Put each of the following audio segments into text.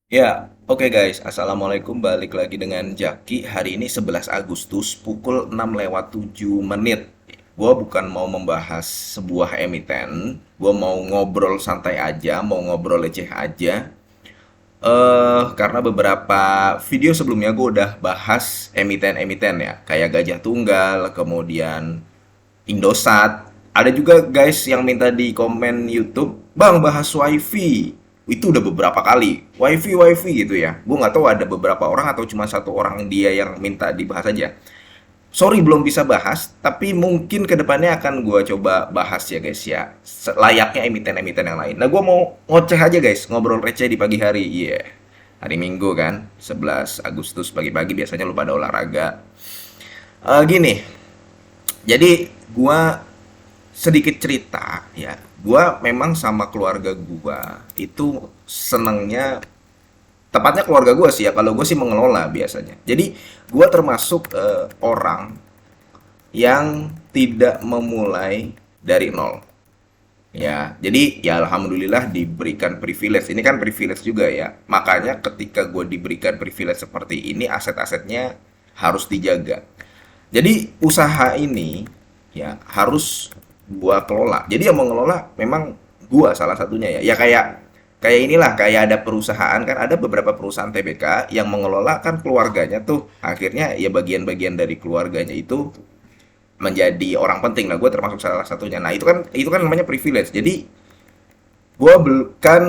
Ya, oke guys. Assalamualaikum. Balik lagi dengan Jaki. Hari ini 11 Agustus pukul 6 lewat 7 menit. Gua bukan mau membahas sebuah emiten. Gua mau ngobrol santai aja, mau ngobrol receh aja. Karena beberapa video sebelumnya gue udah bahas emiten-emiten ya, kayak Gajah Tunggal, kemudian Indosat. Ada juga guys yang minta di komen YouTube, Bang bahas WiFi. Itu udah beberapa kali. WiFi gitu ya. Gue nggak tahu ada beberapa orang atau cuma satu orang dia yang minta dibahas aja. Sorry belum bisa bahas, tapi mungkin kedepannya akan gue coba bahas ya guys ya. Layaknya emiten-emiten yang lain. Nah gue mau ngoceh aja guys, ngobrol receh di pagi hari. Iya. Hari Minggu kan, 11 Agustus pagi-pagi biasanya lu pada olahraga. Gini, jadi gua sedikit cerita ya, gua memang sama keluarga gua itu senengnya, tepatnya keluarga gua sih ya, kalau gue sih mengelola biasanya. Jadi gua termasuk orang yang tidak memulai dari nol ya. Jadi ya alhamdulillah diberikan privilege, ini kan privilege juga ya, makanya ketika gue diberikan privilege seperti ini, aset-asetnya harus dijaga. Jadi usaha ini ya harus gua kelola. Jadi yang mengelola memang gua salah satunya ya. Ya kayak kayak inilah, kayak ada perusahaan kan, ada beberapa perusahaan TBK yang mengelola kan keluarganya tuh. Akhirnya ya bagian-bagian dari keluarganya itu menjadi orang penting. Nah, gue termasuk salah satunya. Nah, itu kan namanya privilege. Jadi gue bukan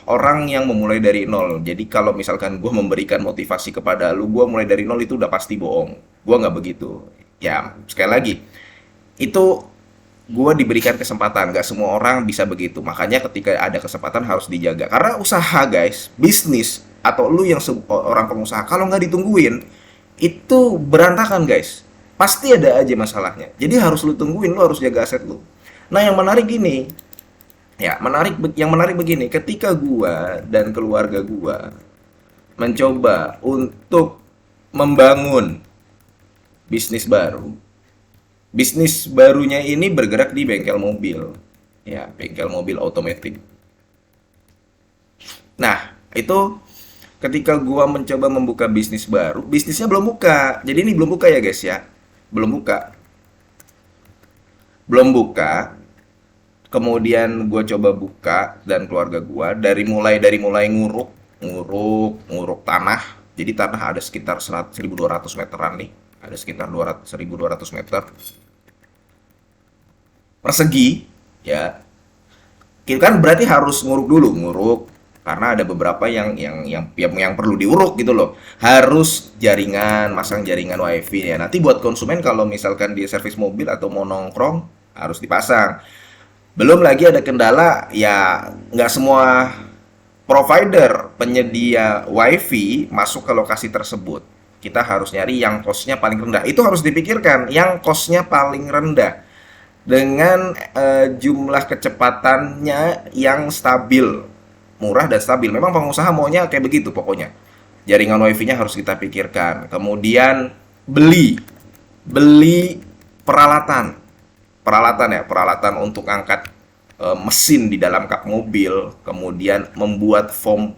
orang yang memulai dari nol. Jadi kalau misalkan gue memberikan motivasi kepada lu, gue mulai dari nol itu udah pasti bohong. Gue nggak begitu. Ya, sekali lagi, itu gue diberikan kesempatan. Nggak semua orang bisa begitu. Makanya ketika ada kesempatan harus dijaga. Karena usaha guys, bisnis, atau lu yang orang pengusaha, kalau nggak ditungguin, itu berantakan guys. Pasti ada aja masalahnya. Jadi harus lu tungguin, lu harus jaga aset lu. Nah, yang menarik gini, ya, yang menarik begini, ketika gua dan keluarga gua mencoba untuk membangun bisnis baru. Bisnis barunya ini bergerak di bengkel mobil. Ya, bengkel mobil otomatis. Nah, itu ketika gua mencoba membuka bisnis baru, bisnisnya belum buka. Jadi ini belum buka ya, guys ya. Belum buka. Belum buka. Kemudian gue coba buka dan keluarga gue dari mulai nguruk nguruk tanah. Jadi tanah ada sekitar 100 1.200 meteran nih, ada sekitar 200 1.200 meter persegi ya. Kita kan berarti harus nguruk dulu, nguruk karena ada beberapa yang perlu diuruk gitu loh. Harus jaringan, masang jaringan wifi ya. Nanti buat konsumen kalau misalkan dia servis mobil atau mau nongkrong harus dipasang. Belum lagi ada kendala, ya nggak semua provider penyedia WiFi masuk ke lokasi tersebut. Kita harus nyari yang cost-nya paling rendah. Itu harus dipikirkan, yang cost-nya paling rendah dengan jumlah kecepatannya yang stabil, murah dan stabil. Memang pengusaha maunya kayak begitu pokoknya. Jaringan WiFi-nya harus kita pikirkan. Kemudian beli beli peralatan peralatan untuk angkat mesin di dalam kap mobil, kemudian membuat form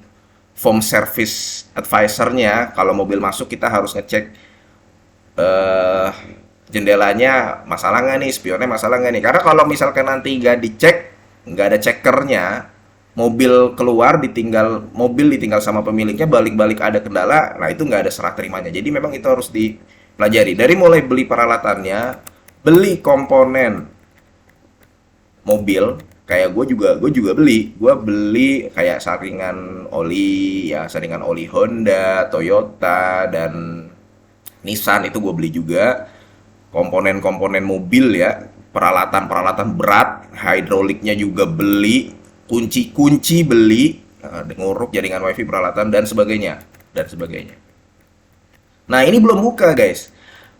service advisornya. Kalau mobil masuk kita harus ngecek eh, jendelanya masalah nggak nih, spionnya masalah nggak nih. Karena kalau misalkan nanti nggak dicek, nggak ada cekernya, mobil ditinggal sama pemiliknya, balik-balik ada kendala, nah itu nggak ada serah terimanya. Jadi memang itu harus dipelajari dari mulai beli peralatannya, beli komponen mobil. Kayak gue juga beli kayak saringan oli Honda, Toyota, dan Nissan, itu gue beli juga komponen-komponen mobil ya, peralatan-peralatan berat, hidroliknya juga beli, kunci-kunci beli, nguruk jaringan wifi, peralatan dan sebagainya dan sebagainya. Nah, ini belum buka guys,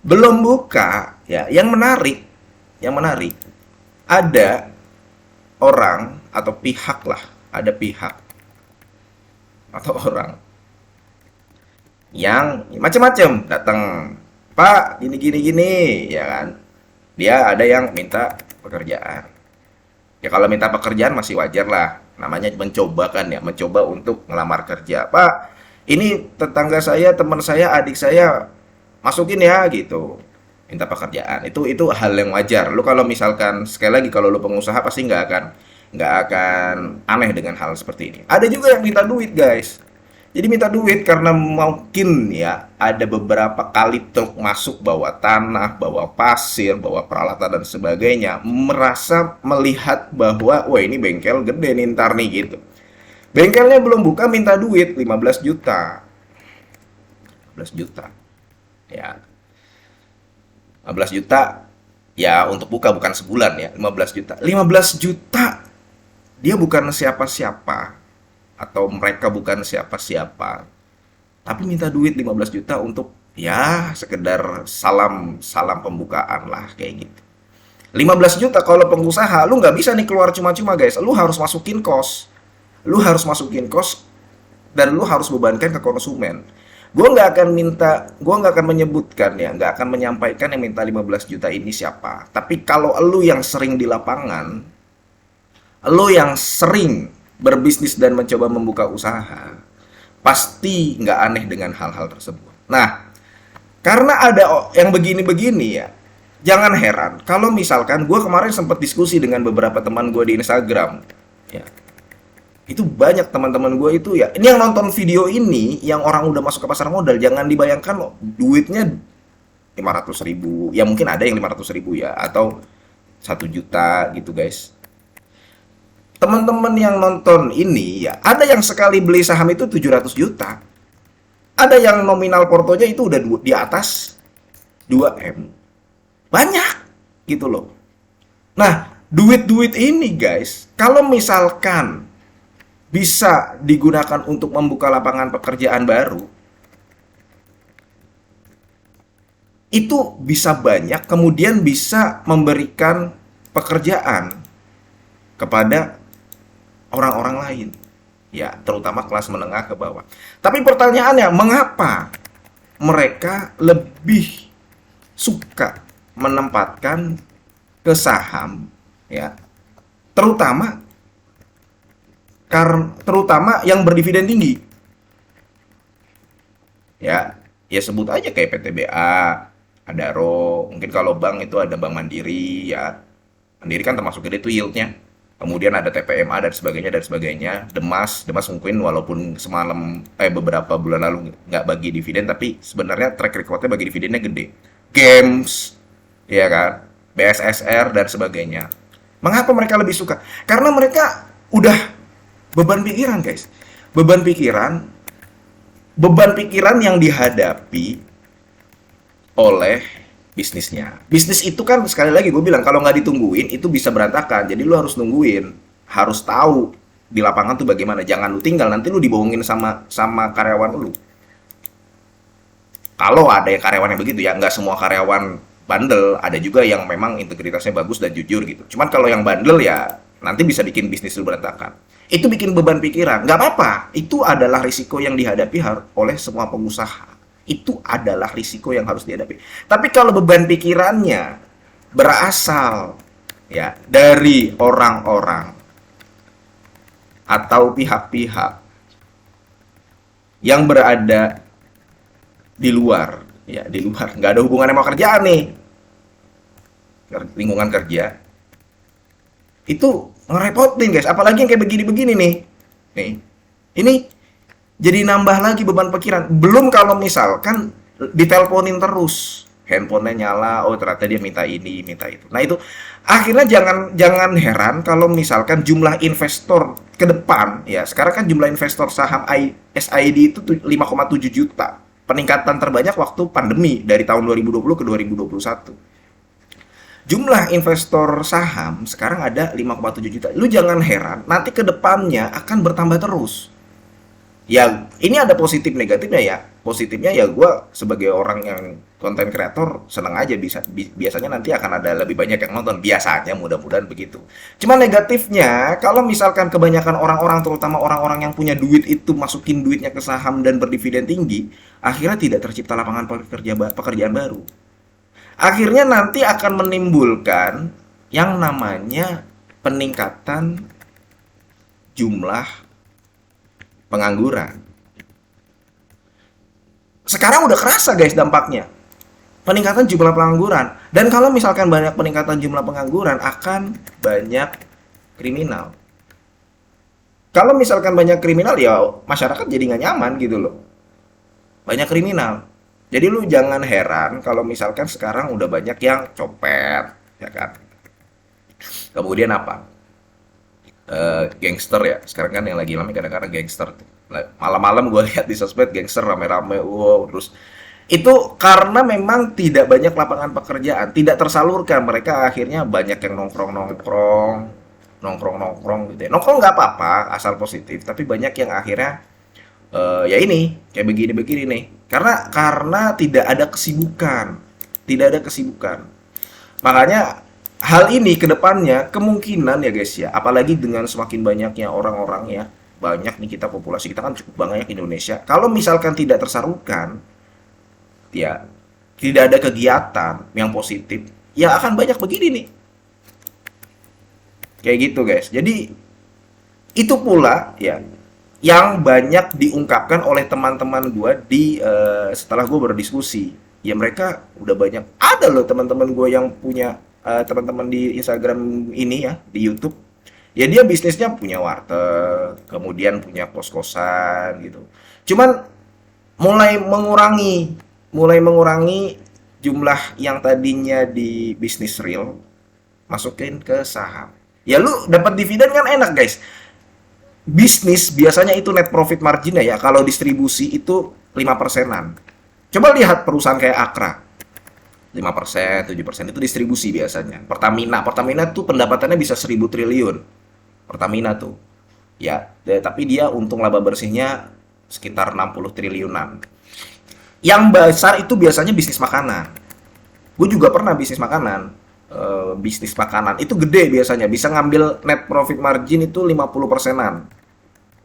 belum buka ya. Yang menarik ada orang atau pihak lah, ada pihak atau orang yang macam-macam datang, Pak, gini gini gini, ya kan. Dia ada yang minta pekerjaan. Ya kalau minta pekerjaan masih wajar lah. namanya mencoba kan ya, mencoba untuk ngelamar kerja. Pak, ini tetangga saya, teman saya, adik saya masukin ya gitu. Minta pekerjaan. Itu hal yang wajar. Lu kalau misalkan sekali lagi kalau lu pengusaha pasti nggak akan aneh dengan hal seperti ini. Ada juga yang minta duit, guys. Jadi minta duit karena mungkin ya ada beberapa kali truk masuk bawa tanah, bawa pasir, bawa peralatan dan sebagainya, merasa melihat bahwa wah ini bengkel gede nih ntar nih gitu. Bengkelnya belum buka minta duit 15 juta. 15 juta. Ya, 15 juta ya untuk buka bukan sebulan ya, 15 juta. 15 juta dia bukan siapa-siapa atau mereka bukan siapa-siapa, tapi minta duit 15 juta untuk ya sekedar salam salam pembukaan lah kayak gitu. 15 juta kalau pengusaha lu nggak bisa nih keluar cuma-cuma guys, lu harus masukin kos, dan lu harus bebankan ke konsumen. Gue nggak akan menyebutkan ya, nggak akan menyampaikan yang minta 15 juta ini siapa. Tapi kalau lu yang sering di lapangan, lu yang sering berbisnis dan mencoba membuka usaha, pasti nggak aneh dengan hal-hal tersebut. Nah, karena ada yang begini-begini ya, jangan heran kalau misalkan gue kemarin sempat diskusi dengan beberapa teman gue di Instagram, ya, itu banyak teman-teman gue itu ya, ini yang nonton video ini, yang orang udah masuk ke pasar modal, jangan dibayangkan loh, duitnya 500 ribu, ya mungkin ada yang 500 ribu ya, atau 1 juta gitu guys. Teman-teman yang nonton ini ya, ada yang sekali beli saham itu 700 juta. Ada yang nominal portonya itu udah di atas 2M. Banyak gitu loh. Nah, duit-duit ini guys, kalau misalkan bisa digunakan untuk membuka lapangan pekerjaan baru, itu bisa banyak, kemudian bisa memberikan pekerjaan kepada orang-orang lain, ya terutama kelas menengah ke bawah. Tapi pertanyaannya, mengapa mereka lebih suka menempatkan ke saham, ya, terutama terutama yang berdividen tinggi, ya, ya sebut aja kayak PTBA, Adaro, mungkin kalau bank itu ada Bank Mandiri, ya, Mandiri kan termasuk gede tuh yieldnya. Kemudian ada TPMA dan sebagainya. Demas mungkin walaupun semalam beberapa bulan lalu nggak bagi dividen, tapi sebenarnya track recordnya bagi dividennya gede. Games, ya kan, BSSR dan sebagainya. Mengapa mereka lebih suka? Karena mereka udah beban pikiran guys, beban pikiran yang dihadapi oleh bisnisnya. Bisnis itu kan sekali lagi gue bilang kalau nggak ditungguin itu bisa berantakan. Jadi lu harus nungguin, harus tahu di lapangan tuh bagaimana. Jangan lu tinggal nanti lu dibohongin sama karyawan lu. Kalau ada yang karyawan yang begitu ya, nggak semua karyawan bandel, ada juga yang memang integritasnya bagus dan jujur gitu. Cuman kalau yang bandel ya nanti bisa bikin bisnis lu berantakan. Itu bikin beban pikiran. Nggak apa-apa, itu adalah risiko yang dihadapi oleh semua pengusaha. Itu adalah risiko yang harus dihadapi. Tapi kalau beban pikirannya berasal ya dari orang-orang atau pihak-pihak yang berada di luar, ya di luar, nggak ada hubungannya sama kerjaan nih, lingkungan kerja, itu ngerepotin guys. Apalagi yang kayak begini-begini nih, ini jadi nambah lagi beban pikiran. Belum kalau misalkan diteleponin terus, handphonenya nyala, oh ternyata dia minta ini, minta itu. Nah itu akhirnya jangan heran kalau misalkan jumlah investor ke depan, ya sekarang kan jumlah investor saham SID itu 5,7 juta. Peningkatan terbanyak waktu pandemi dari tahun 2020 ke 2021. Jumlah investor saham sekarang ada 5,7 juta. Lu jangan heran, nanti ke depannya akan bertambah terus. Ya, ini ada positif negatifnya ya. Positifnya ya gue sebagai orang yang konten kreator seneng aja biasanya nanti akan ada lebih banyak yang nonton. Biasanya mudah-mudahan begitu. Cuma negatifnya kalau misalkan kebanyakan orang-orang terutama orang-orang yang punya duit itu masukin duitnya ke saham dan berdividen tinggi, akhirnya tidak tercipta lapangan pekerjaan baru. Akhirnya nanti akan menimbulkan yang namanya peningkatan jumlah pengangguran. Sekarang udah kerasa guys dampaknya. Peningkatan jumlah pengangguran. Dan kalau misalkan banyak peningkatan jumlah pengangguran, akan banyak kriminal. Kalau misalkan banyak kriminal, ya masyarakat jadi nggak nyaman gitu loh. Banyak kriminal. Jadi lu jangan heran kalau misalkan sekarang udah banyak yang copet, ya kan? Kemudian apa? Gangster ya. Sekarang kan yang lagi rame kadang-kadang gangster tuh. Malam-malam gue lihat di sosmed gangster rame-rame, wow, terus itu karena memang tidak banyak lapangan pekerjaan, tidak tersalurkan. Mereka akhirnya banyak yang nongkrong gitu ya. Nongkrong nggak apa-apa, asal positif. Tapi banyak yang akhirnya ya ini kayak begini-begini nih. Karena tidak ada kesibukan, tidak ada kesibukan. Makanya hal ini ke depannya kemungkinan ya guys ya, apalagi dengan semakin banyaknya orang-orang ya, banyak nih kita, populasi kita kan cukup banyak Indonesia. Kalau misalkan tidak tersalurkan, ya tidak ada kegiatan yang positif, ya akan banyak begini nih. Kayak gitu guys. Jadi itu pula ya yang banyak diungkapkan oleh teman-teman gue di setelah gue berdiskusi. Ya mereka udah banyak, ada loh teman-teman gue yang punya teman-teman di Instagram ini ya, di YouTube. Ya dia bisnisnya punya warteg, kemudian punya kos-kosan gitu. Cuman mulai mengurangi jumlah yang tadinya di bisnis real, masukin ke saham. Ya lu dapat dividen kan enak guys. Bisnis biasanya itu net profit margin ya, kalau distribusi itu 5%-an. Coba lihat perusahaan kayak Akra, 5%, 7% itu distribusi biasanya. Pertamina tuh pendapatannya bisa 1.000 triliun. Pertamina tuh. Ya, tapi dia untung laba bersihnya sekitar 60 triliunan. Yang besar itu biasanya bisnis makanan. Gue juga pernah bisnis makanan. Bisnis makanan itu gede biasanya, bisa ngambil net profit margin itu 50%-an.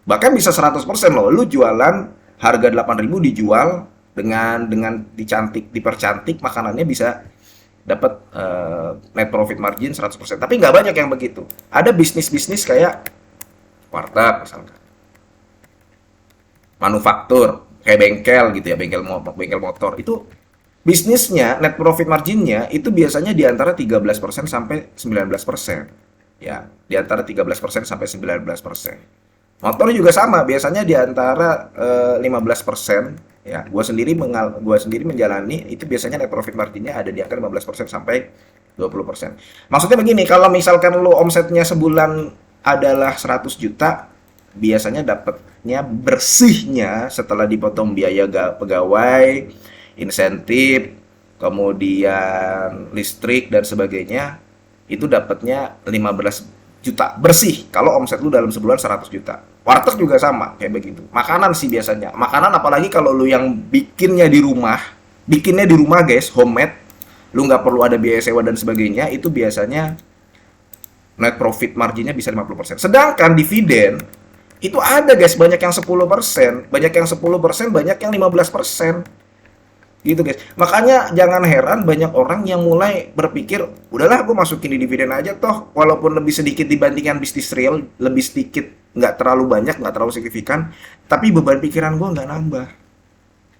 Bahkan bisa 100% loh. Lu jualan harga 8.000 dijual dengan dipercantik makanannya, bisa dapat net profit margin 100%. Tapi nggak banyak yang begitu. Ada bisnis-bisnis kayak warteg misalkan, manufaktur kayak bengkel gitu ya, bengkel motor itu bisnisnya net profit marginnya itu biasanya di antara 13% sampai 19%. Ya, di antara 13% sampai 19%. Motor juga sama, biasanya di antara 15%. Ya, gua sendiri menjalani itu biasanya net profit marginnya ada di angka 15% sampai 20%. Maksudnya begini, kalau misalkan lo omsetnya sebulan adalah 100 juta, biasanya dapatnya bersihnya setelah dipotong biaya pegawai, insentif, kemudian listrik dan sebagainya, itu dapatnya 15 juta bersih kalau omset lu dalam sebulan 100 juta. Warteg juga sama kayak begitu. Makanan sih biasanya. Makanan apalagi kalau lu yang bikinnya di rumah guys, homemade, lu nggak perlu ada biaya sewa dan sebagainya, itu biasanya net profit marginnya bisa 50%. Sedangkan dividen itu ada guys, banyak yang 10%, banyak yang 10%, banyak yang 15%. Gitu guys. Makanya jangan heran banyak orang yang mulai berpikir, udahlah gue masukin di dividen aja toh, walaupun lebih sedikit dibandingkan bisnis real, lebih sedikit, nggak terlalu banyak, nggak terlalu signifikan, tapi beban pikiran gue nggak nambah.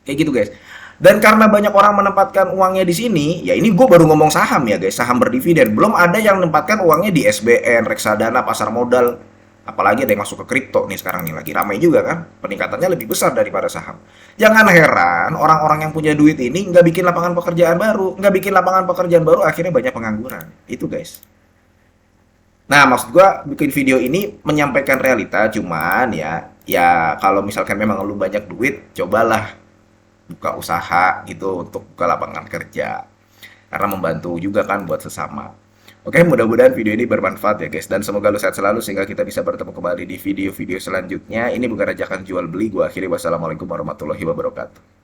Kayak gitu guys. Dan karena banyak orang menempatkan uangnya di sini, ya ini gue baru ngomong saham ya guys, saham berdividen. Belum ada yang menempatkan uangnya di SBN, reksadana, pasar modal. Apalagi ada yang masuk ke kripto nih sekarang nih, lagi ramai juga kan. Peningkatannya lebih besar daripada saham. Jangan heran orang-orang yang punya duit ini nggak bikin lapangan pekerjaan baru. Nggak bikin lapangan pekerjaan baru, akhirnya banyak pengangguran. Itu guys. Nah, maksud gue bikin video ini menyampaikan realita, cuman ya kalau misalkan memang lu banyak duit, cobalah buka usaha gitu untuk buka lapangan kerja, karena membantu juga kan buat sesama. Oke, mudah-mudahan video ini bermanfaat ya guys, dan semoga lu sehat selalu sehingga kita bisa bertemu kembali di video-video selanjutnya. Ini bukan ajakan jual beli. Gua akhiri, wassalamualaikum warahmatullahi wabarakatuh.